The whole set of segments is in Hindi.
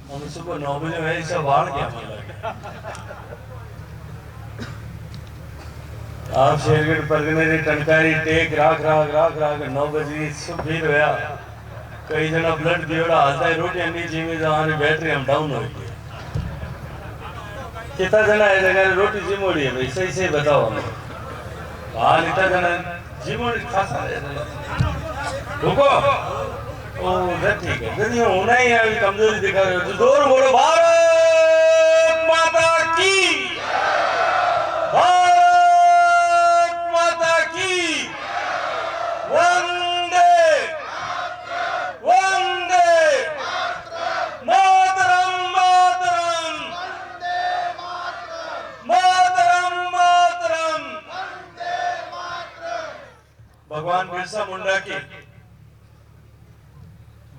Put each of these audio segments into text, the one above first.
हम सुबह 9 बजे वही सब बाढ़ गया आप शेरगढ़ परगने ने टंकारी टेक राख 9 बजे सब भी रोया कई जना ब्लड दियोड़ा आता है रोटी अन्नी जीवी जहां बैटरी हम डाउन हो गई कितना जना है जगह रोटी जिमोड़ी है भाई सही से बताओ हमें हाँ इतना जना जिमोड़ी खासा है रुको ओ ठीक है नहीं होना ही है कमजोरी दिखा रहे हो तो जोर बोलो भारत माता की वंदे वंदे मातरम मातरम मातरम मातरम भगवान बिरसा मुंडा की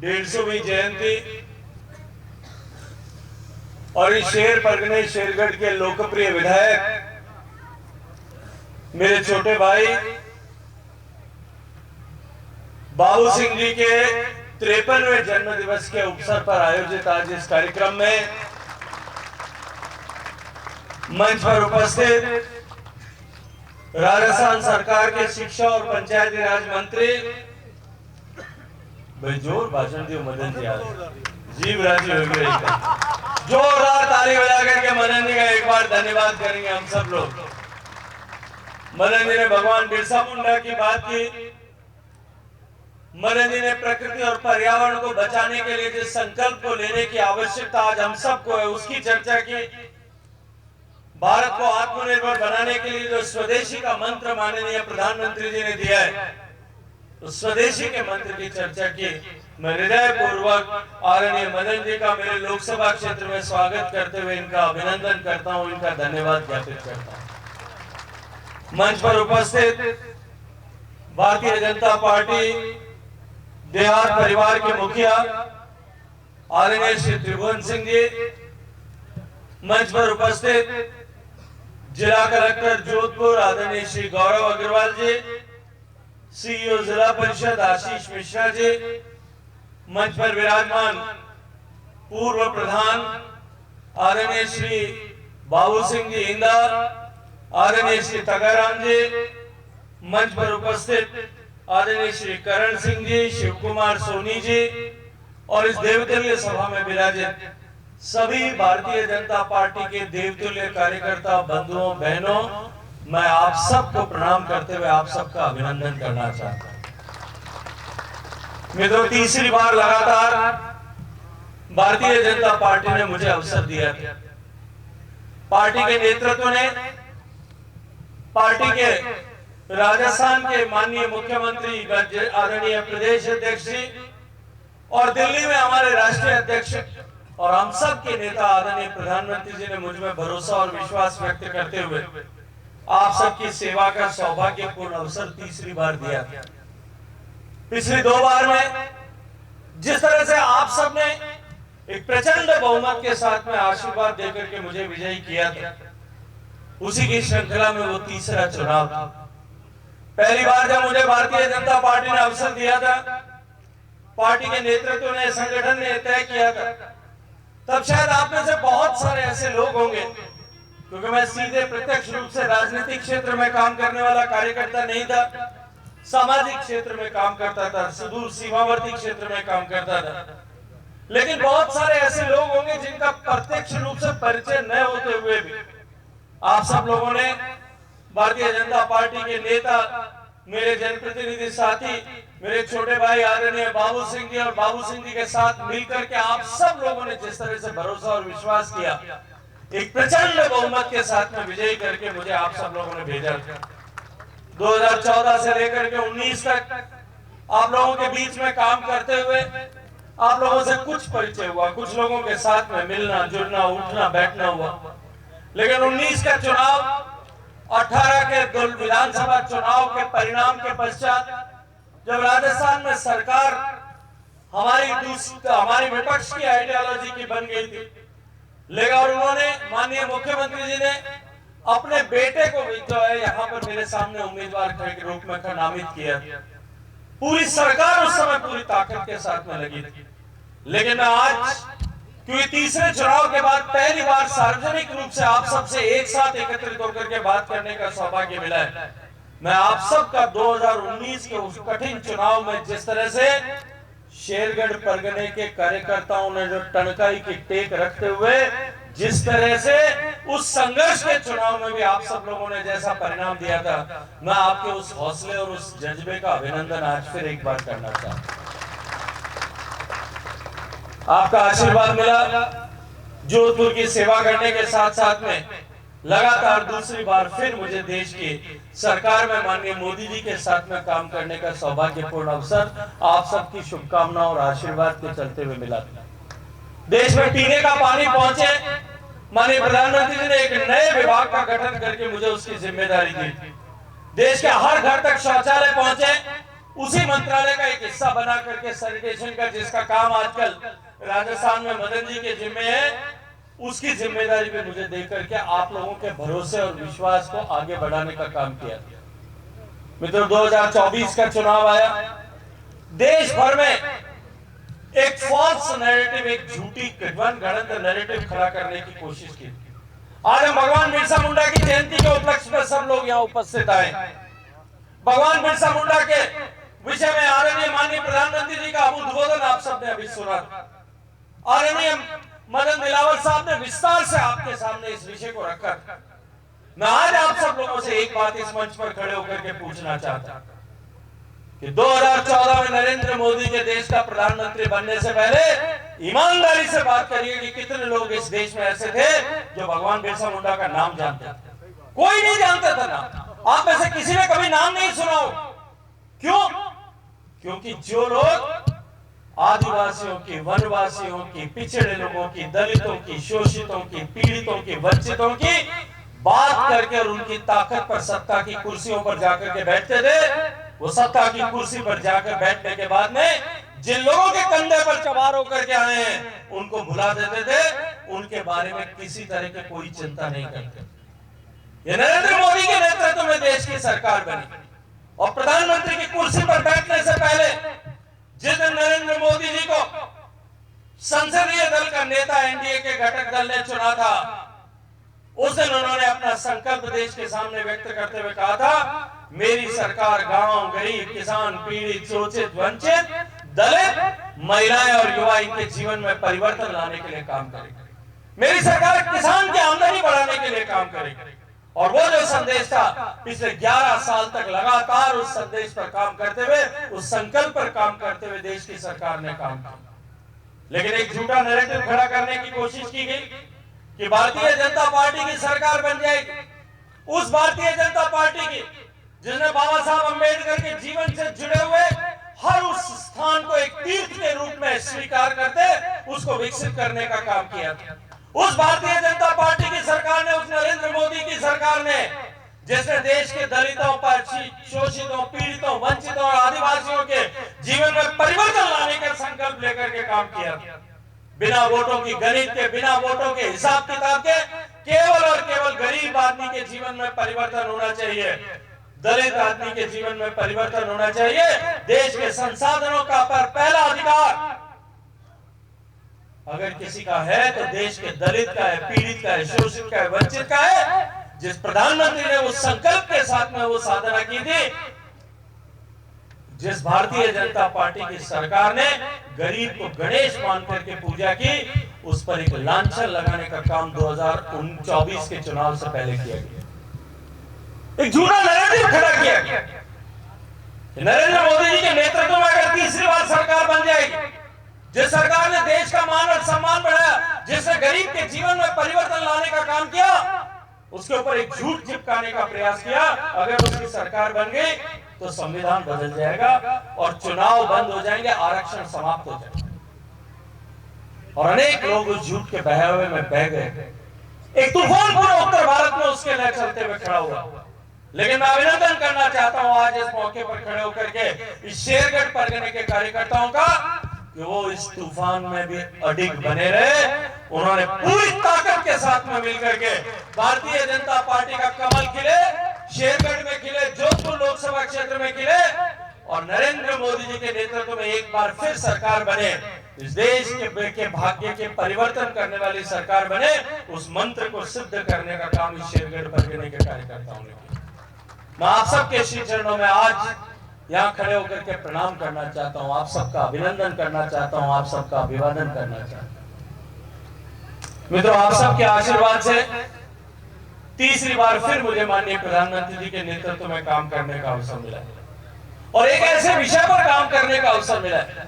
150वीं जयंती और इस शेर परगने शेरगढ़ के लोकप्रिय विधायक मेरे छोटे भाई बाबू सिंह जी के 53वें जन्म दिवस के अवसर पर आयोजित आज इस कार्यक्रम में मंच पर उपस्थित राजस्थान सरकार के शिक्षा और पंचायती राज मंत्री भाई जोर भाषण दियो मदन जी आज जीव राजी हो गए जोरदार ताली बजा करके मदन जी का एक बार धन्यवाद करेंगे हम सब लोग। मदन जी ने भगवान बिरसा मुंडा की बात की। मदन जी ने प्रकृति और पर्यावरण को बचाने के लिए जिस संकल्प को लेने की आवश्यकता आज हम सबको है उसकी चर्चा की। भारत को आत्मनिर्भर बनाने के लिए जो स्वदेशी का मंत्र माननीय प्रधानमंत्री जी ने दिया है तो स्वदेशी के मंत्र की चर्चा की। मैं हृदय पूर्वक आदरणीय मदन जी का मेरे लोकसभा क्षेत्र में स्वागत करते हुए इनका अभिनंदन करता हूं, इनका धन्यवाद ज्ञापित करता हूं। मंच पर उपस्थित भारतीय जनता पार्टी देहात परिवार के मुखिया आदरणीय श्री त्रिभुवन सिंह जी, मंच पर उपस्थित जिला कलेक्टर जोधपुर आदरणीय श्री गौरव अग्रवाल जी, सीईओ जिला परिषद आशीष मिश्रा जी, मंच पर विराजमान पूर्व प्रधान आदरणीय श्री बाबू सिंह जी इंदौर, आदरणीय श्री तगाराम जी, मंच पर उपस्थित आदरणीय श्री करण सिंह जी, शिव कुमार सोनी जी और इस देवतुल्य सभा में विराजित सभी भारतीय जनता पार्टी के देवतुल्य कार्यकर्ता बंधुओं बहनों, मैं आप सबको प्रणाम करते हुए आप सबका अभिनंदन करना चाहता हूं। मित्रों, तीसरी बार लगातार भारतीय जनता पार्टी ने मुझे अवसर दिया था। पार्टी के नेतृत्व ने, पार्टी के राजस्थान के माननीय मुख्यमंत्री आदरणीय प्रदेश अध्यक्ष जी और दिल्ली में हमारे राष्ट्रीय अध्यक्ष और हम सब के नेता आदरणीय प्रधानमंत्री जी ने मुझ में भरोसा और विश्वास व्यक्त करते हुए आप सबकी सेवा का सौभाग्यपूर्ण अवसर तीसरी बार दिया। पिछली 2 बार में जिस तरह से आप सब ने एक प्रचंड बहुमत के साथ में आशीर्वाद देकर के मुझे विजयी किया था, उसी की श्रृंखला में वो तीसरा चुनाव था। पहली बार जब मुझे भारतीय जनता पार्टी ने अवसर दिया था, पार्टी के नेतृत्व ने, संगठन ने तय किया था, तब शायद आप में से बहुत सारे ऐसे लोग होंगे, क्योंकि मैं सीधे प्रत्यक्ष रूप से राजनीतिक क्षेत्र में काम करने वाला कार्यकर्ता नहीं था, सामाजिक क्षेत्र में काम करता था, सुदूर सीमावर्ती क्षेत्र में काम करता था, लेकिन बहुत सारे ऐसे लोग होंगे जिनका प्रत्यक्ष रूप से परिचय न होते हुए भी आप सब लोगों ने भारतीय जनता पार्टी के नेता, मेरे जनप्रतिनिधि साथी, मेरे छोटे भाई आदरणीय बाबू सिंह जी और बाबू सिंह जी के साथ मिलकर के आप सब लोगों ने जिस तरह से भरोसा और विश्वास किया, एक प्रचंड बहुमत के साथ में विजयी करके मुझे आप सब लोगों ने भेजा। 2014 से लेकर के 19 तक आप लोगों के बीच में काम करते हुए आप लोगों से कुछ परिचय हुआ, कुछ लोगों के साथ में मिलना जुलना उठना बैठना हुआ, लेकिन 19 का चुनाव, 18 के विधानसभा चुनाव के परिणाम के पश्चात जब राजस्थान में सरकार हमारी विपक्ष की आइडियोलॉजी की बन गई थी, लेकिन और उन्होंने माननीय मुख्यमंत्री जी ने अपने बेटे को भी जो है यहाँ पर मेरे सामने उम्मीदवार के रूप में नामित किया। पूरी सरकार उस समय पूरी ताकत के साथ में लगी थी। लेकिन मैं आज, क्योंकि तीसरे चुनाव के बाद पहली बार सार्वजनिक रूप से आप सबसे एक साथ एकत्रित होकर के बात करने का सौभाग्य मिला है, मैं आप सबका 2019 के उस कठिन चुनाव में जिस तरह से शेरगढ़ परगने के कार्यकर्ताओं ने जो टणकाई की टेक रखते हुए जिस तरह से उस संघर्ष के चुनाव में भी आप सब लोगों ने जैसा परिणाम दिया था, मैं आपके उस हौसले और उस जज्बे का अभिनंदन आज फिर एक बार करना चाहता हूं। आपका आशीर्वाद मिला, जोधपुर की सेवा करने के साथ साथ में लगातार दूसरी बार फिर मुझे देश की सरकार में माननीय मोदी जी के साथ में काम करने का सौभाग्यपूर्ण अवसर आप सबकी शुभकामनाओं और आशीर्वाद के चलते हुए मिला। देश में पीने का पानी पहुंचे, माननीय प्रधानमंत्री जी ने एक नए विभाग का गठन करके मुझे उसकी जिम्मेदारी दी। देश के हर घर तक शौचालय पहुंचे, उसी मंत्रालय का एक हिस्सा बना करके सैनिटेशन का, जिसका काम आजकल राजस्थान में मदन जी के जिम्मे है, उसकी जिम्मेदारी भी मुझे देकर के आप लोगों के भरोसे और विश्वास को आगे बढ़ाने का काम किया। मित्रों, 2024 का चुनाव आया, देश भर में एक फॉल्स नैरेटिव, एक झूठी गठबंधन नैरेटिव खड़ा करने की कोशिश की। आज हम भगवान बिरसा मुंडा की जयंती के उपलक्ष्य में सब लोग यहाँ उपस्थित आए। भगवान बिरसा मुंडा के विषय में आदरणीय माननीय प्रधानमंत्री जी का उद्बोधन आप सबने अभी सुना। आदरणीय मदन दिलावर साहब ने विस्तार से आपके सामने इस विषय को रखा। मैं आज आप सब लोगों से एक बात इस मंच पर खड़े होकर के पूछना चाहता कि 2014 में नरेंद्र मोदी के देश का प्रधानमंत्री बनने से पहले ईमानदारी से बात करिए कि कितने लोग इस देश में ऐसे थे जो भगवान बिरसा मुंडा का नाम जानते थे? कोई नहीं जानता था नाम। आप में से किसी ने कभी नाम नहीं सुना हो। क्यों? क्योंकि जो लोग आदिवासियों की, वनवासियों की, पिछड़े लोगों की, दलितों की, शोषितों की, पीड़ितों की, वंचितों की बात करके और उनकी ताकत पर सत्ता की कुर्सियों पर जाकर के बैठते थे, वो सत्ता की कुर्सी पर जाकर बैठने के बाद में जिन लोगों के कंधे पर सवार होकर के आए हैं उनको भुला देते थे, उनके बारे में किसी तरह की कोई चिंता नहीं करते। ये नरेंद्र मोदी के नेतृत्व में देश की सरकार बनी और प्रधानमंत्री की कुर्सी पर बैठने से पहले जिस दिन नरेंद्र मोदी जी को संसदीय दल का नेता एनडीए के घटक दल ने चुना था, उस दिन उन्होंने अपना संकल्प देश के सामने व्यक्त करते हुए कहा था, मेरी सरकार गांव, गरीब, किसान, पीड़ित, शोषित, वंचित, दलित, महिलाएं और युवा इनके जीवन में परिवर्तन लाने के लिए काम करेगी। मेरी सरकार किसान की आमदनी बढ़ाने के लिए काम करेगी। और वो जो संदेश था, पिछले 11 साल तक लगातार उस संदेश पर काम करते हुए, उस संकल्प पर काम करते हुए देश की सरकार ने काम किया। लेकिन एक झूठा नैरेटिव खड़ा करने की कोशिश की गई कि भारतीय जनता पार्टी की सरकार बन जाएगी। उस भारतीय जनता पार्टी की जिसने बाबा साहब अम्बेडकर के जीवन से जुड़े हुए हर उस स्थान को एक तीर्थ के रूप में स्वीकार करते, उसको विकसित करने का काम किया था। उस भारतीय जनता पार्टी की सरकार ने, उस नरेंद्र मोदी की सरकार ने, जिसने देश के दलितों, शोषितों, पीड़ितों, वंचितों और आदिवासियों के जीवन में परिवर्तन लाने का संकल्प लेकर के काम किया। बिना वोटों की गणित के, बिना वोटों के हिसाब किताब के, केवल और केवल गरीब आदमी के जीवन में परिवर्तन होना चाहिए, दलित आदमी के जीवन में परिवर्तन होना चाहिए। देश के संसाधनों का पर पहला अधिकार अगर किसी का है तो देश के दलित का है, पीड़ित का है, शोषित का है, वंचित का है। जिस प्रधानमंत्री ने उस संकल्प के साथ में वो साधना की थी, जिस भारतीय जनता पार्टी की सरकार ने गरीब को गणेश मान करके पूजा की, उस पर एक लांछन लगाने का काम 2024 के चुनाव से पहले किया गया। एक झूठा नैरेटिव खड़ा किया गया। नरेंद्र मोदी जी के नेतृत्व में अगर तीसरी बार सरकार बन जाएगी, जिस सरकार ने देश का मान और सम्मान बढ़ाया, जिसने गरीब के जीवन में परिवर्तन लाने का काम किया, उसके ऊपर एक झूठ चिपकाने का प्रयास किया, अगर उसकी सरकार बन गई तो संविधान बदल जाएगा और चुनाव बंद हो जाएंगे, आरक्षण समाप्त हो जाएगा। और अनेक लोग उस झूठ के बहावे में बह गए। एक तूफान पूरे उत्तर भारत में उसके लिए चलते हुए खड़ा हुआ। लेकिन मैं अभिनंदन करना चाहता हूं आज इस मौके पर खड़े होकर के इस शेरगढ़ परगने के कार्यकर्ताओं का कि वो इस तूफान में भी अडिग बने रहे। उन्होंने पूरी ताकत के साथ में मिलकर के भारतीय जनता पार्टी का कमल खिले, शेरगढ़ में खिले, जोधपुर लोकसभा क्षेत्र में खिले और नरेंद्र मोदी जी के नेतृत्व में एक बार फिर सरकार बने, इस देश के भाग्य के परिवर्तन करने वाली सरकार बने, उस मंत्र को सिद्ध करने का काम इस शेरगढ़ परगने के कार्यकर्ताओं ने किया। मैं आप सबके श्री चरणों में आज यहाँ खड़े होकर के प्रणाम करना चाहता हूँ, आप सबका अभिनंदन करना चाहता हूँ, आप सबका अभिवादन करना चाहता हूँ। मित्रों, आप सबके आशीर्वाद से तीसरी बार फिर मुझे माननीय प्रधानमंत्री जी के नेतृत्व में काम करने का अवसर मिला है और एक ऐसे विषय पर काम करने का अवसर मिला है।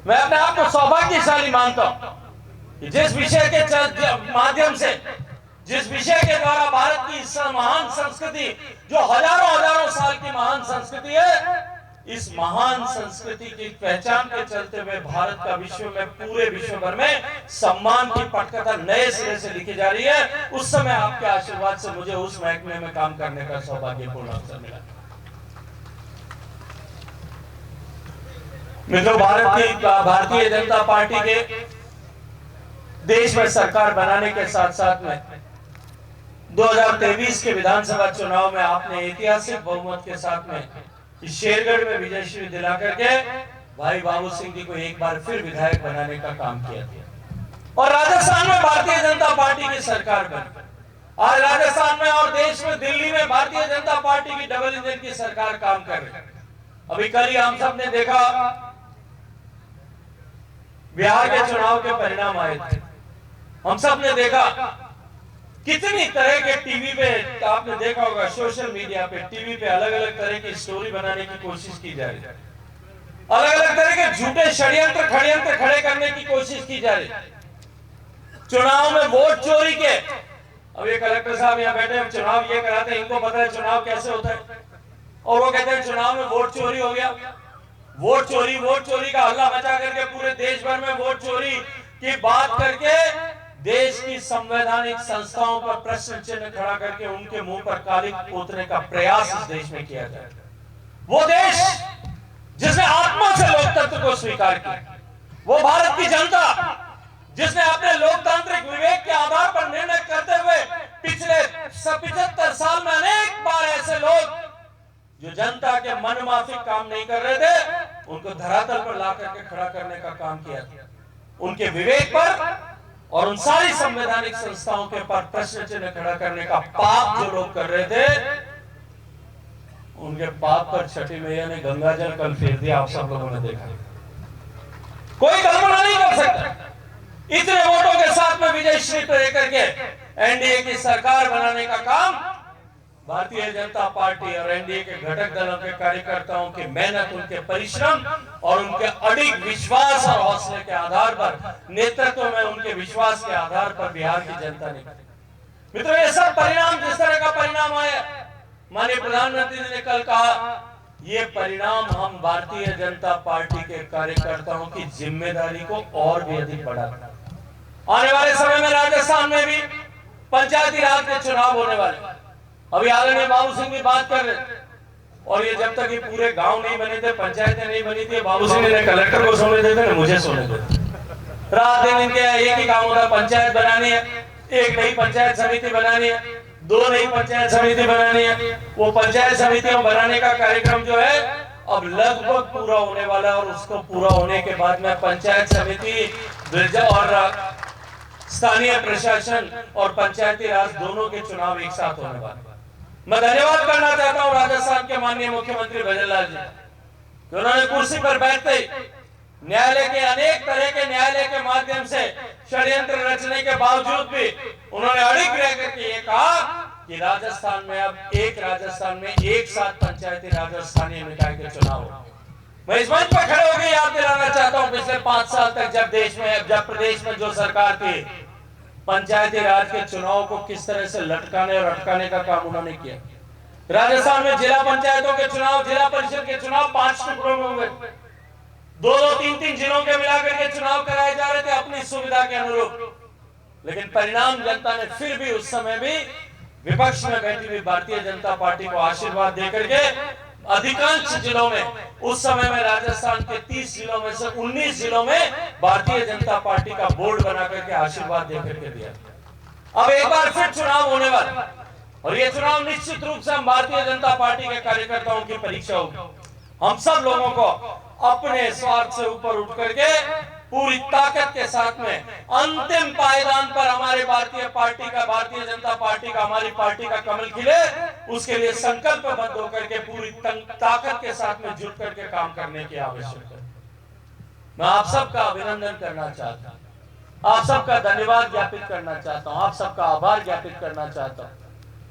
मैं अपने आप को सौभाग्यशाली मानता हूं कि जिस विषय के माध्यम से, जिस विषय के द्वारा भारत की इस महान संस्कृति, जो हजारों साल की महान संस्कृति है, इस महान संस्कृति की पहचान के चलते हुए भारत का विश्व में, पूरे विश्व भर में सम्मान की पटकथा नए सिरे से लिखी जा रही है, उस समय आपके आशीर्वाद से मुझे उस महकमे में काम करने का सौभाग्यपूर्ण अवसर मिला। मित्रों, भारतीय जनता पार्टी के देश में सरकार बनाने के साथ साथ में 2023 के विधानसभा चुनाव में आपने ऐतिहासिक बहुमत के साथ में इस शेरगढ़ में विजयश्री दिला करके भाई बाबू सिंह जी को एक बार फिर विधायक बनाने का काम किया था और राजस्थान में भारतीय जनता पार्टी की सरकार बनी। आज राजस्थान में और देश में, दिल्ली में भारतीय जनता पार्टी की डबल इंजन की सरकार काम कर रही है। अभी कल ही हम सब ने देखा बिहार के चुनाव के परिणाम आए थे। हम सब ने देखा कितनी तरह के टीवी पे, आपने देखा होगा सोशल मीडिया पे, टीवी पे अलग अलग तरह की स्टोरी बनाने की कोशिश की जा रही है, अलग अलग तरह के झूठे षड्यंत्र खड़े करने की कोशिश की जा रही है। चुनाव में वोट चोरी के, अब ये कलेक्टर साहब यहाँ बैठे हैं, चुनाव ये कराते हैं, इनको पता है चुनाव कैसे होता है, और वो कहते हैं चुनाव में वोट चोरी हो गया। वोट चोरी का हल्ला मचा करके पूरे देश भर में वोट चोरी की बात करके देश की संवैधानिक संस्थाओं पर प्रश्न चिन्ह खड़ा करके उनके मुंह पर कालिक पोतने का प्रयास इस देश में किया जाए। वो देश जिसने आत्मा से लोकतंत्र को स्वीकार किया, वो भारत की जनता जिसने अपने लोकतांत्रिक विवेक के आधार पर निर्णय करते हुए पिछले 75 साल में अनेक बार ऐसे लोग जो जनता के मनमाफिक काम नहीं कर रहे थे, उनको धरातल पर ला करके खड़ा करने का काम किया था। उनके विवेक पर और उन सारी संवैधानिक संस्थाओं के पर प्रश्न चिन्ह खड़ा करने का पाप जो लोग कर रहे थे, उनके पाप पर छठी मैया ने गंगा जल कल फेर दिया। आप सब लोगों ने देखा, कोई कल्पना नहीं कर सकता इतने वोटों के साथ में विजयश्री को लेकर के एनडीए की सरकार बनाने का काम भारतीय जनता पार्टी और एनडीए के घटक दलों के कार्यकर्ताओं की मेहनत, उनके परिश्रम और उनके अडिग विश्वास और हौसले के आधार पर, नेतृत्व में उनके विश्वास के आधार पर बिहार की जनता ने किया। मित्रों, ये सब परिणाम, जिस तरह का परिणाम आया, माननीय प्रधानमंत्री जी ने कल कहा, ये परिणाम हम भारतीय जनता पार्टी के कार्यकर्ताओं की जिम्मेदारी को और भी अधिक बढ़ाता। आने वाले समय में राजस्थान में भी पंचायती राज के चुनाव होने वाले। अभी आदरणीय बाबू सिंह की बात कर रहे, और ये जब तक ये पूरे गांव नहीं बने थे, पंचायतें नहीं बनी थी, बाबू सिंह ने कलेक्टर को सोने देते थे, मुझे सोने देते। रात दिन इनके एक ही काम होता, पंचायत बनानी है, एक नई पंचायत समिति बनानी है, 2 नई पंचायत समिति बनानी है। वो पंचायत समितियों बनाने का कार्यक्रम जो है अब लगभग पूरा होने वाला है, और उसको पूरा होने के बाद में पंचायत समिति और स्थानीय प्रशासन और पंचायती राज दोनों के चुनाव एक साथ होने वाले। मैं धन्यवाद करना चाहता हूं राजस्थान के माननीय मुख्यमंत्री भजन लाल जी, उन्होंने कुर्सी पर बैठते ही न्यायालय के अनेक तरह के न्यायालय के माध्यम से षड्यंत्र रचने के बावजूद भी उन्होंने अड़िग रह करके ये कहा कि राजस्थान में अब एक साथ पंचायती राज और स्थानीय निकाय के चुनाव हो। मैं इस मंच पर खड़े होकर याद दिलाना चाहता हूं, पिछले 5 साल तक जब प्रदेश में जो सरकार थी, पंचायती राज के चुनाव को किस तरह से लटकाने और अटकाने का काम उन्होंने किया। राजस्थान में जिला पंचायतों के चुनाव, जिला परिषद के चुनाव 5 टुकड़ों में हुए, 2-2, 3-3 जिलों के मिलाकर के चुनाव कराए जा रहे थे अपनी सुविधा के अनुरूप। लेकिन परिणाम जनता ने फिर भी उस समय भी विपक्ष में बैठी हुई भारतीय जनता पार्टी को आशीर्वाद देकर के अधिकांश जिलों में, उस समय में राजस्थान के 30 जिलों में से 19 जिलों में भारतीय जनता पार्टी का बोर्ड बना करके आशीर्वाद देकर के दिया। अब एक बार फिर चुनाव होने वाला, और ये चुनाव निश्चित रूप से हम भारतीय जनता पार्टी के कार्यकर्ताओं की परीक्षा होगी। हम सब लोगों को अपने स्वार्थ से ऊपर उठ करके पूरी ताकत के साथ में अंतिम पायदान पर हमारे भारतीय जनता पार्टी का, हमारी पार्टी का कमल खिले, उसके लिए संकल्पबद्ध होकर के पूरी ताकत के साथ में जुट करके काम करने की आवश्यकता है। मैं आप सबका अभिनंदन करना चाहता हूं, आप सबका धन्यवाद ज्ञापित करना चाहता हूं, आप सबका आभार ज्ञापित करना चाहता हूं।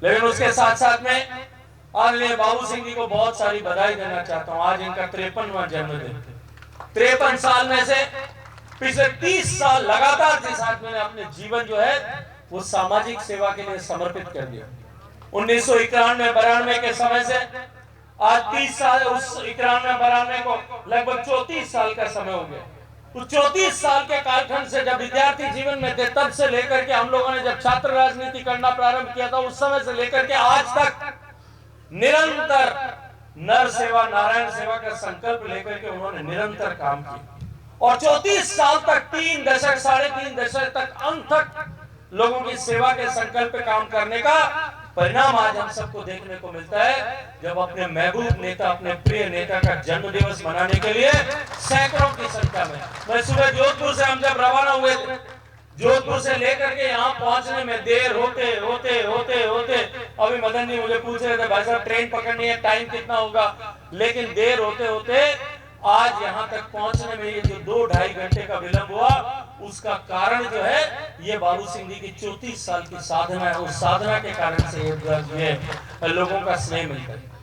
लेकिन उसके साथ साथ में आदरणीय बाबू सिंह जी को बहुत सारी बधाई देना चाहता हूं। आज इनका 53वां जन्मदिन। 53 साल में से पिछले 30 साल लगातार जिस आदमी ने अपने जीवन जो है वो सामाजिक सेवा के लिए समर्पित कर दिया। 1991-92 के समय से आज 30 साल, उस 91-92 को लगभग 34 साल का समय हो गया। उस 34 साल के कालखंड से जब विद्यार्थी जीवन में थे तब से लेकर के हम लोगों ने जब छात्र राजनीति करना प्रारंभ किया था, उस समय से लेकर के आज तक निरंतर नर सेवा नारायण सेवा का संकल्प लेकर के उन्होंने निरंतर काम किया और 34 साल तक 3 दशक 3.5 दशक तक अंत तक लोगों की सेवा के संकल्प पे काम करने का परिणाम आज हम सबको देखने को मिलता है। जब अपने महबूब नेता, अपने प्रिय नेता का जन्म दिवस मनाने के लिए सैकड़ों की संख्या में, मैं सुबह जोधपुर से हम जब रवाना हुए थे, जोधपुर से लेकर के यहाँ पहुंचने में देर होते होते होते होते अभी मदन जी मुझे पूछ रहे थे, भाई साहब ट्रेन पकड़नी है, टाइम कितना होगा, लेकिन देर होते होते आज यहाँ तक पहुंचने में ये जो 2-2.5 घंटे का विलंब हुआ, उसका कारण जो है ये बाबू सिंह जी की 34 साल की साधना है। उस साधना के कारण से ये लोगों का स्नेह मिलता है।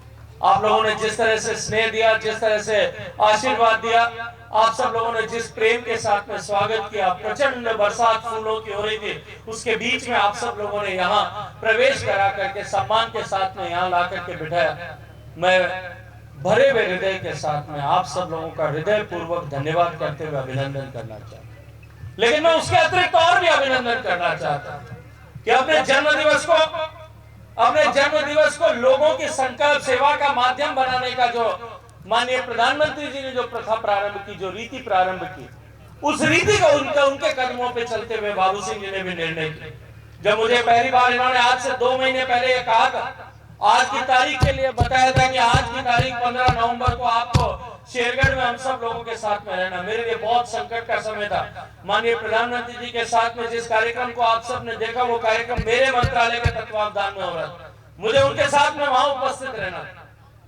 आप लोगों ने जिस तरह से स्नेह दिया, जिस तरह से आशीर्वाद दिया, आप सब लोगों ने जिस प्रेम के साथ में स्वागत किया, प्रचंड बरसात फूलों की हो रही थी, उसके बीच में आप सब लोगों ने यहाँ प्रवेश करा करके सम्मान के साथ में यहाँ ला करके बिठाया। मैं भरे हुए हृदय के साथ में आप सब लोगों का हृदय पूर्वक धन्यवाद करते हुए अभिनंदन करना चाहता हूं। लेकिन मैं उसके अतिरिक्त और भी अभिनंदन करना चाहता हूं कि अपने जन्म दिवस को लोगों की संकल्प सेवा का माध्यम बनाने का जो माननीय प्रधानमंत्री जी ने जो प्रथा प्रारंभ की, जो रीति प्रारंभ की, उस रीति को उनके कदमों पे चलते हुए बाबू सिंह जी ने भी निर्णय किया। जब मुझे पहली बार इन्होंने आज से 2 महीने पहले ये कहा था, आज की तारीख के लिए बताया था कि आज की तारीख 15 नवंबर को आपको शेरगढ़ में हम सब लोगों के साथ में रहना, मेरे लिए बहुत संकट का समय था। माननीय प्रधानमंत्री जी के साथ में जिस कार्यक्रम को आप सब ने देखा, वो कार्यक्रम मेरे मंत्रालय के तत्वावधान में हो रहा था, मुझे उनके साथ में वहां उपस्थित रहना।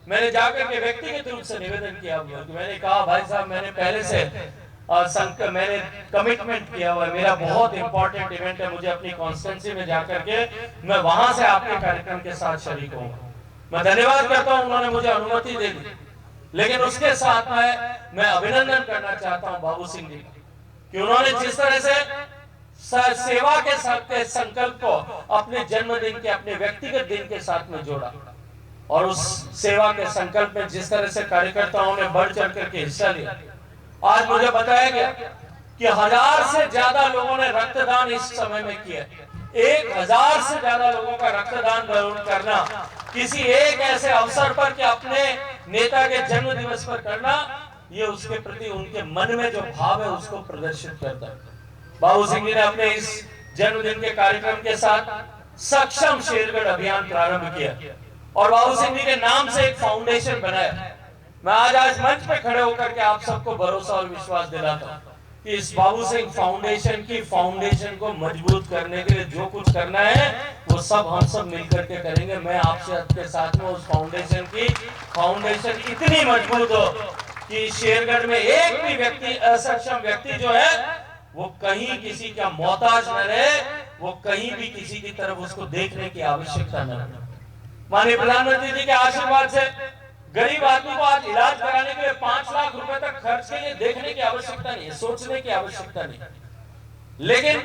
मैंने जाकर के व्यक्तिगत रूप से निवेदन किया हुआ कि मैंने कहा, भाई साहब मैंने पहले से मैंने कमिटमेंट किया हुआ है, मेरा बहुत इंपॉर्टेंट इवेंट है, मुझे अपनी कॉन्स्टिट्यूंसी में जाकर के मैं वहां से आपके कार्यक्रम के साथ शरीक होऊंगा। मैं धन्यवाद करता हूं, उन्होंने मुझे अनुमति दे दी। लेकिन उसके साथ में मैं अभिनंदन करना चाहता हूं बाबू सिंह जी कि उन्होंने जिस तरह से सेवा के साथ के संकल्प को अपने जन्मदिन के, अपने व्यक्तिगत दिन के साथ में जोड़ा और उस सेवा के संकल्प में जिस तरह से कार्यकर्ताओं ने बढ़ चढ़ करके हिस्सा लिया। आज मुझे बताया गया कि 1000 से ज्यादा लोगों ने रक्तदान इस समय में किया। 1000 से ज्यादा लोगों का रक्तदान करना किसी एक ऐसे अवसर पर कि अपने नेता के जन्म दिवस पर करना, ये उसके प्रति उनके मन में जो भाव है उसको प्रदर्शित करता है। बाबू सिंह जी ने अपने इस जन्मदिन के कार्यक्रम के साथ सक्षम शेरगढ़ अभियान प्रारंभ किया और बाबू सिंह जी के नाम से एक फाउंडेशन बनाया। मैं आज मंच पे खड़े होकर के आप सबको भरोसा और विश्वास दिलाता हूं कि इस बाबू सिंह फाउंडेशन को मजबूत करने के लिए जो कुछ करना है वो सब हम सब मिलकर के करेंगे। मैं आपके साथ में उस फाउंडेशन इतनी मजबूत हो कि शेरगढ़ में एक भी व्यक्ति, असक्षम व्यक्ति जो है वो कहीं किसी का मोहताज न रहे, वो कहीं भी किसी की तरफ उसको देखने की आवश्यकता न रहे। माननीय प्रधानमंत्री जी के आशीर्वाद से गरीब आदमी को आज इलाज कराने के लिए 5 लाख रुपए तक खर्च के लिए देखने की आवश्यकता नहीं है, सोचने की आवश्यकता नहीं। लेकिन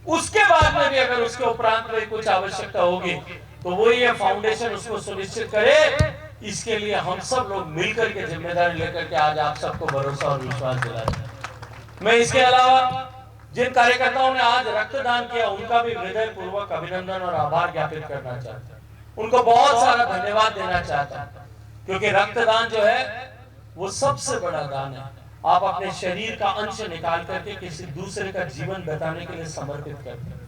उसके बाद में भी अगर उसके उपरांत में कुछ आवश्यकता होगी तो वो ये फाउंडेशन उसको सुनिश्चित करे। इसके लिए हम सब लोग मिलकर के जिम्मेदारी लेकर के आज आप सबको भरोसा और विश्वास दिलाते हैं। मैं इसके अलावा जिन कार्यकर्ताओं ने आज रक्तदान किया उनका भी हृदय पूर्वक अभिनंदन और आभार ज्ञापित करना चाहता हूं, उनको बहुत सारा धन्यवाद देना चाहता हूं, क्योंकि रक्तदान जो है वो सबसे बड़ा दान है। आप अपने शरीर का अंश निकाल करके किसी दूसरे का जीवन बचाने के लिए समर्पित करते हैं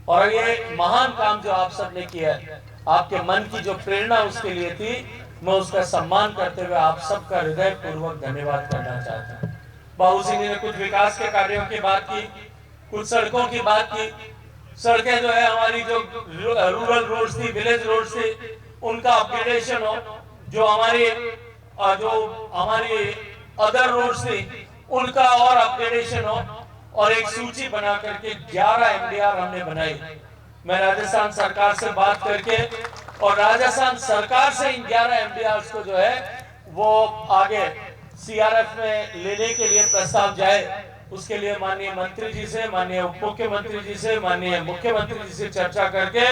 और ये महान काम जो आप सब ने किया है, आपके मन की जो प्रेरणा उसके लिए थी मैं उसका सम्मान करते हुए आप सबका हृदय पूर्वक धन्यवाद करना चाहता हूँ। बाबू सिंह ने कुछ विकास के कार्यों की बात की, कुछ सड़कों की बात की। सड़कें जो है हमारी जो रूरल रोड्स थी, विलेज रोड्स थी, उनका अपग्रेडेशन हो, जो हमारी अदर रोड्स थी उनका और अपग्रेडेशन हो, और एक सूची बना करके 11 एमडीआर हमने बनाई। मैं राजस्थान सरकार से बात करके और राजस्थान सरकार से इन 11 एमडीआर को जो है वो आगे सीआरएफ में लेने के लिए प्रस्ताव जाए, उसके लिए माननीय मंत्री जी से, माननीय उप मुख्यमंत्री जी से, माननीय मुख्यमंत्री जी से चर्चा करके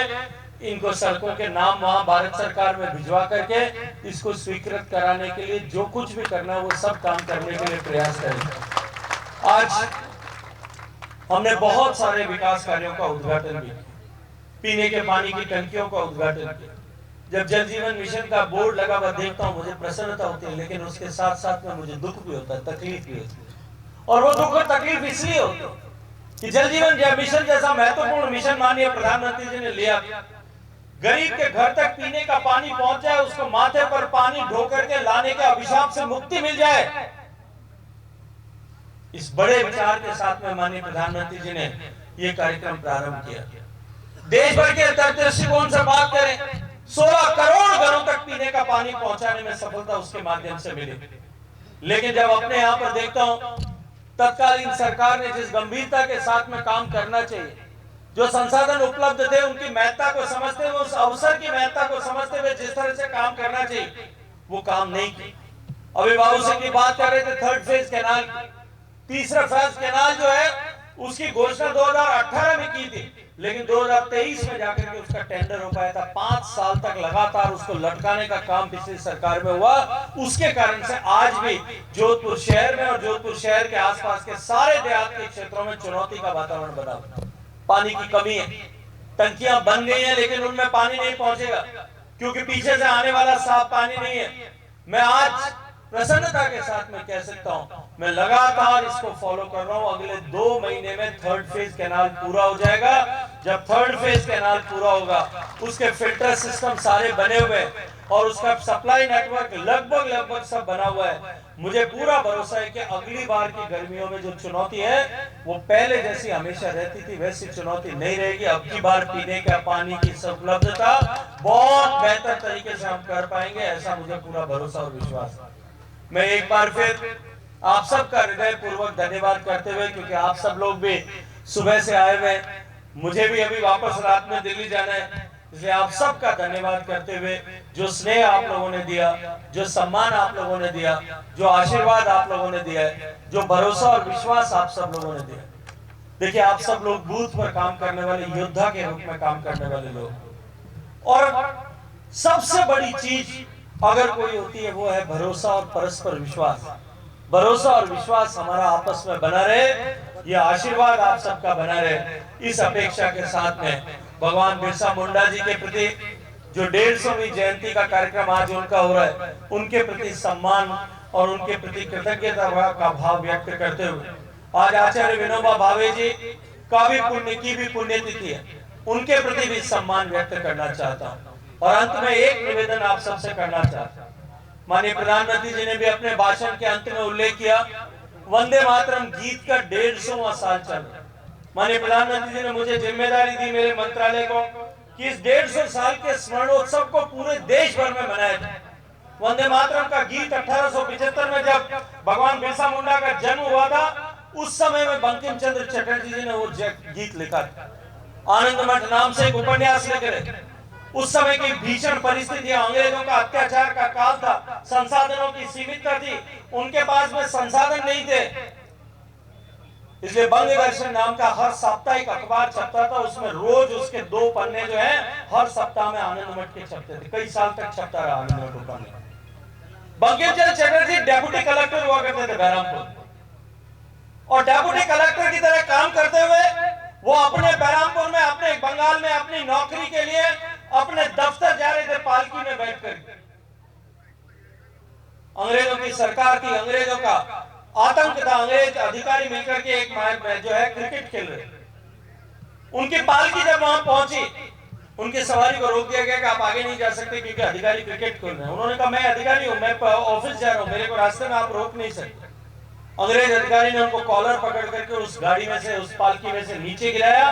इनको सड़कों के नाम वहां भारत सरकार में भिजवा करके इसको स्वीकृत कराने के लिए जो कुछ भी करना है वो सब काम करने के लिए प्रयास करेंगे। आज हमने बहुत सारे विकास कार्यों का उद्घाटन भी किया, पीने के पानी की टंकियों का उद्घाटन किया। जब जल जीवन मिशन का बोर्ड लगा हुआ देखता हूँ मुझे प्रसन्नता होती है, लेकिन उसके साथ साथ में मुझे दुख भी होता है, तकलीफ भी होती है। और वो दुख और तकलीफ इसलिए होती है कि जल जीवन मिशन जैसा महत्वपूर्ण मिशन माननीय प्रधानमंत्री जी ने लिया, गरीब के घर तक पीने का पानी पहुंच जाए, उसको माथे पर पानी ढो करके लाने के अभिशाप से मुक्ति मिल जाए। इस बड़े विचार के साथ में माननीय प्रधानमंत्री जी ने यह कार्यक्रम प्रारंभ किया। देश भर के दृष्टिकोण से बात करें, 16 करोड़ घरों तक पीने का पानी पहुंचाने में सफलता उसके माध्यम से मिली। लेकिन जब अपने यहां पर देखता हूं, तत्कालीन सरकार ने जिस गंभीरता के साथ में काम करना चाहिए, जो संसाधन उपलब्ध थे उनकी महत्ता को समझते हुए, उस अवसर की महत्ता को समझते हुए जिस तरह से काम करना चाहिए वो काम नहीं किया। अभी बाबू सिंह की बात कर रहे थे थर्ड फेज कैनाल, तीसरा फेज कैनाल जो है उसकी घोषणा 2018 में की थी, लेकिन 2023 में जाकर के उसका टेंडर हो पाया था। 5 साल तक लगातार उसको लटकाने का काम पिछली सरकार में हुआ। उसके कारण से आज भी जोधपुर शहर में और जोधपुर शहर के आसपास के सारे देहात के क्षेत्रों में चुनौती का वातावरण बना हुआ। पानी की कमी है, टंकियां बन गई हैं लेकिन उनमें पानी नहीं पहुंचेगा क्योंकि पीछे से आने वाला साफ पानी नहीं है। मैं आज प्रसन्नता के साथ में कह सकता हूं, मैं लगातार इसको फॉलो कर रहा हूं। अगले 2 महीने में थर्ड फेज कैनाल पूरा हो जाएगा। जब थर्ड फेज कैनाल पूरा होगा, उसके फिल्टर सिस्टम सारे बने हुए और उसका सप्लाई नेटवर्क लगभग सब बना हुआ है। मुझे पूरा भरोसा है कि अगली बार की गर्मियों में जो चुनौती है वो पहले जैसी हमेशा रहती थी वैसी चुनौती नहीं रहेगी। अब की बार पीने का पानी की उपलब्धता बहुत बेहतर तरीके से हम कर पाएंगे, ऐसा मुझे पूरा भरोसा और विश्वास है। मैं एक बार फिर आप सबका हृदय पूर्वक धन्यवाद करते हुए, क्योंकि आप सब लोग भी सुबह से आए हुए, मुझे भी अभी वापस रात में दिल्ली जाना है, इसलिए आप सबका धन्यवाद करते हुए जो स्नेह आप लोगों ने दिया, जो सम्मान आप लोगों ने दिया, जो आशीर्वाद आप लोगों ने दिया, जो भरोसा और विश्वास आप सब लोगों ने दिया। देखिए, आप सब लोग बूथ पर काम करने वाले योद्धा के रूप में काम करने वाले लोग, और सबसे बड़ी चीज अगर कोई होती है वो है भरोसा और परस्पर विश्वास। भरोसा और विश्वास हमारा आपस में बना रहे, ये आशीर्वाद आप सबका बना रहे, इस अपेक्षा के साथ में भगवान बिरसा मुंडा जी के प्रति जो 150वीं जयंती का कार्यक्रम आज उनका हो रहा है, उनके प्रति सम्मान और उनके प्रति कृतज्ञता का भाव व्यक्त करते हुए आज आचार्य विनोबा भावे जी का भी पुण्यतिथि है, उनके प्रति भी सम्मान व्यक्त करना चाहता हूँ। और अंत में एक निवेदन आप सबसे करना चाहता हूँ। माननीय प्रधानमंत्री जी ने भी अपने भाषण के अंत में उल्लेख किया, वंदे मातरम गीत का 150वां साल चल रहा है। माननीय प्रधानमंत्री जी ने मुझे जिम्मेदारी दी मेरे मंत्रालय को कि इस 150 साल के स्मरणोत्सव को पूरे देश भर में मनाया जाए। वंदे मातरम का गीत 1875 में जब भगवान बिरसा मुंडा का जन्म हुआ था, उस समय में बंकिम चंद्र चटर्जी जी ने वो गीत लिखा था। आनंद मठ नाम से एक उपन्यास लिख रहे। उस समय की भीषण परिस्थितियां, अंग्रेजों का अत्याचार का काल था, संसाधनों की सीमितता थी, उनके पास में संसाधन नहीं थे, इसलिए बंग दर्शन नाम का हर साप्ताहिक अखबार छपता था। उसमें रोज उसके 2 पन्ने जो है हर सप्ताह में आनंद मठ के छपते थे। कई साल तक छपता रहा आनंद मठ पन्ने। बंकिम चंद्र चटर्जी डेप्यूटी कलेक्टर हुआ करते थे बहरामपुर, और डेप्यूटी कलेक्टर की तरह काम करते हुए वो अपने बहरामपुर में, अपने बंगाल में अपनी नौकरी के लिए अपने दफ्तर जा रहे थे पालकी में बैठकर। अंग्रेजों की सरकार थी, अंग्रेजों का आतंक था, अंग्रेज अधिकारी मिलकर के एक मैच में जो है क्रिकेट खेल रहे। उनकी पालकी जब वहां पहुंची, उनकी सवारी को रोक दिया गया कि आप आगे नहीं जा सकते क्योंकि अधिकारी क्रिकेट खेल रहे हैं। उन्होंने कहा मैं अधिकारी हूं, मैं ऑफिस जा रहा हूं, मेरे को रास्ते में आप रोक नहीं सकते। अंग्रेज अधिकारी ने उनको कॉलर पकड़ करके उस गाड़ी में से, उस पालकी में से नीचे गिराया,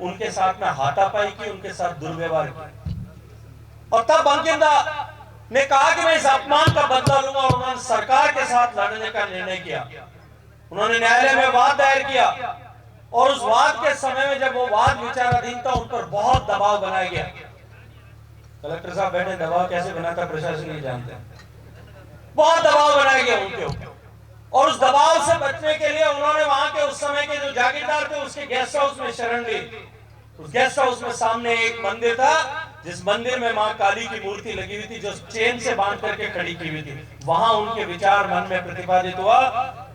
उनके साथ में हाथापाई की, उनके साथ दुर्व्यवहार किया। और तब बंकिम दा ने कहा कि मैं इस अपमान का बदला लूंगा, और उन्होंने सरकार के साथ लड़ने का निर्णय किया। उन्होंने न्यायालय में वाद दायर किया, और उस वाद के समय में जब वो वाद विचाराधीन था, उन पर बहुत दबाव बनाया गया। कलेक्टर साहब बैठे, दबाव कैसे बना था प्रशासन नहीं जानते। बहुत दबाव बनाया गया उनके ऊपर, और उस दबाव से बचने के लिए उन्होंने वहां के उस समय के जो जागीरदार थे उसके गेस्ट हाउस में शरण ली। उस गेस्ट हाउस में सामने एक मंदिर था, जिस मंदिर में मां काली की मूर्ति लगी हुई थी, जो चेन से बांध करके खड़ी की हुई थी। वहां उनके विचार मन में प्रतिपादित हुआ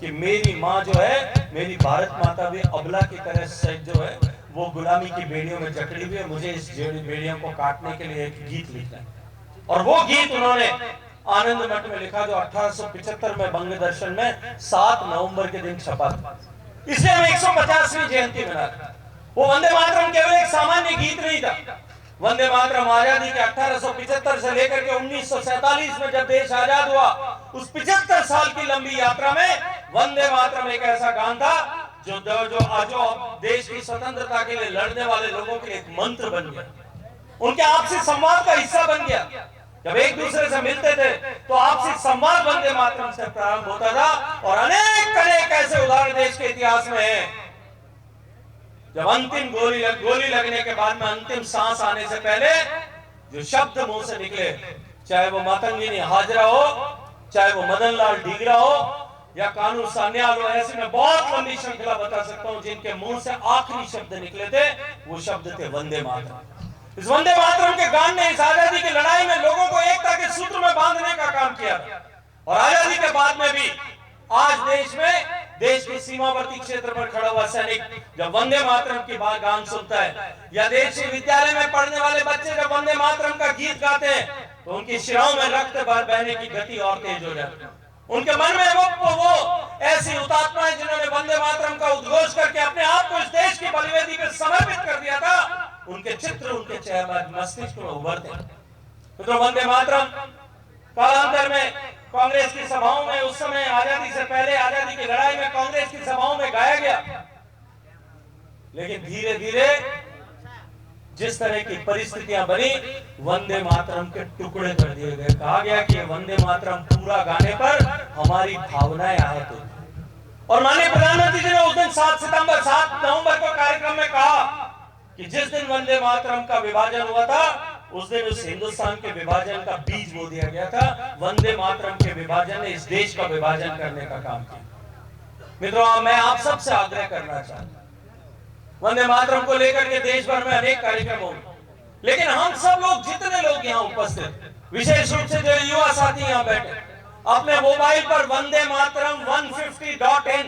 कि मेरी मां जो है, मेरी भारत माता भी अबला की तरह से जो है वो गुलामी की बेड़ियों में जकड़ी हुई है, मुझे इस बेड़ियों को काटने के लिए एक गीत लिखना है। और वो गीत उन्होंने आनंद मठ में लिखा, जो 1875 में बंग दर्शन में 7 नवंबर के दिन छपा था। इसलिए हम 150वीं जयंती मनाते हैं। वो वंदे मातरम केवल एक सामान्य गीत नहीं था। वंदे मातरम आजादी के 1875 से लेकर के 1947 में जब देश आजाद हुआ, उस 75 साल की लंबी यात्रा में वंदे मातरम एक ऐसा गान था जो देश की स्वतंत्रता के लिए लड़ने वाले लोगों के लिए एक मंत्र बन गया, उनके आपसी संवाद का हिस्सा बन गया। जब एक दूसरे से मिलते थे तो आपसी संवाद वंदे मातरम से प्रारंभ होता था। और अनेक ऐसे उदाहरण देश के इतिहास में हैं, जब अंतिम गोली लगने के बाद में अंतिम सांस आने से पहले जो शब्द मुंह से निकले, चाहे वो मातंगिनी हाजरा हो, चाहे वो मदन लाल डीगरा हो, या कानून सान्याल हो, ऐसे में बहुत लंबी श्रृंखला बता सकता हूं जिनके मुंह से आखिरी शब्द निकले थे, वो शब्द थे वंदे मातरम। इस वंदे मातरम के गान ने इस आजादी की लड़ाई में लोगों को एकता के सूत्र में बांधने का काम किया। और आजादी के बाद में भी आज देश में, देश के सीमावर्ती क्षेत्र पर खड़ा हुआ सैनिक जब वंदे मातरम की बात गान सुनता है, या देश के विद्यालय में पढ़ने वाले बच्चे जब वंदे मातरम का गीत गाते हैं, तो उनकी शिराओं में रक्त बहने की गति और तेज हो जाती है। उनके मन में वो ऐसी हुतात्माएं जिन्होंने वंदे मातरम का उद्घोष करके अपने आप को इस देश की बलिवेदी पर समर्पित कर दिया था, उनके चित्र, उनके चेहरे मस्तिष्क में उभरते हैं। तो वंदे मातरम कालांतर में कांग्रेस की सभाओं में, उस समय आजादी से पहले आजादी की लड़ाई में कांग्रेस की सभाओं में गाया गया, लेकिन धीरे धीरे जिस तरह की परिस्थितियां बनी, वंदे मातरम के टुकड़े कर दिए गए। कहा गया कि वंदे मातरम पूरा गाने पर हमारी भावनाएं आहत होती। और माननीय प्रधानमंत्री जी ने उस दिन 7 नवंबर को कार्यक्रम में कहा कि जिस दिन वंदे मातरम का विभाजन हुआ था, उस दिन उस हिंदुस्तान के विभाजन का बीज बो दिया गया था। वंदे मातरम के विभाजन ने इस देश का विभाजन करने का काम किया। मित्रों, मैं आप सबसे आग्रह करना चाहता हूं, वंदे मातरम को लेकर के देश भर में अनेक कार्यक्रम होंगे, लेकिन हम सब लोग, जितने लोग यहाँ उपस्थित, विशेष रूप से जो युवा साथी यहाँ बैठे, अपने मोबाइल पर वंदे मातरम 150.in,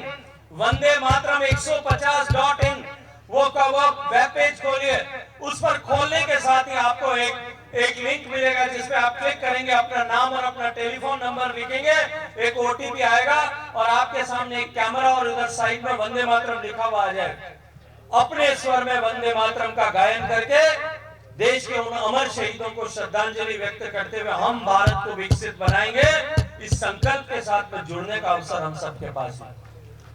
वंदे मातरम 150.in वो वेब पेज खोलिए। उस पर खोलने के साथ ही आपको एक लिंक मिलेगा, जिसपे आप क्लिक करेंगे, अपना नाम और अपना टेलीफोन नंबर लिखेंगे, एक ओटीपी आएगा और आपके सामने एक कैमरा और उधर साइड में वंदे मातरम लिखा हुआ आ जाएगा। अपने स्वर में वंदे मातरम का गायन करके देश के उन अमर शहीदों को श्रद्धांजलि व्यक्त करते हुए हम भारत को विकसित बनाएंगे। इस संकल्प के साथ में जुड़ने का अवसर हम सबके पास है।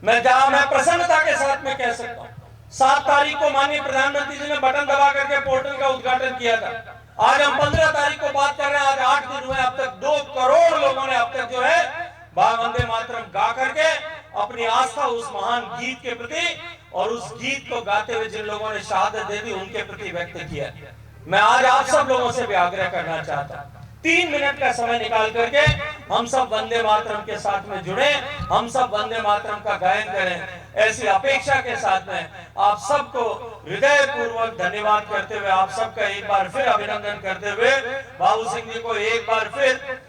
मैं प्रसन्नता के साथ में कह सकता हूँ, 7 तारीख को माननीय प्रधानमंत्री जी ने बटन दबा करके पोर्टल का उद्घाटन किया था। आज हम 15 तारीख को बात कर रहे हैं, आज 8 दिन हुए, अब तक 2 करोड़ लोगों ने अब तक जो है वंदे मातरम गा करके अपनी आस्था उस महान गीत के प्रति और उस गीत को गाते हुए जिन लोगों ने शहादत दे दी, उनके प्रति व्यक्त किया। मैं आज आप सब लोगों से भी आग्रह करना चाहता हूं, 3 मिनट का समय निकाल करके हम सब वंदे मातरम के साथ में जुड़े, हम सब वंदे मातरम का गायन करें। ऐसी अपेक्षा के साथ में आप सबको हृदय पूर्वक धन्यवाद करते हुए, आप सबका एक बार फिर अभिनंदन करते हुए, बाबू सिंह जी को एक बार फिर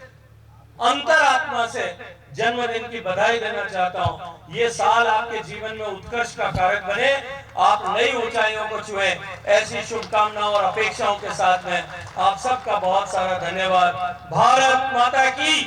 अंतरात्मा से जन्मदिन की बधाई देना चाहता हूं। ये साल आपके जीवन में उत्कर्ष का कारक बने, आप नई ऊंचाइयों को छुए, ऐसी शुभकामनाओं और अपेक्षाओं के साथ में आप सबका बहुत सारा धन्यवाद। भारत माता की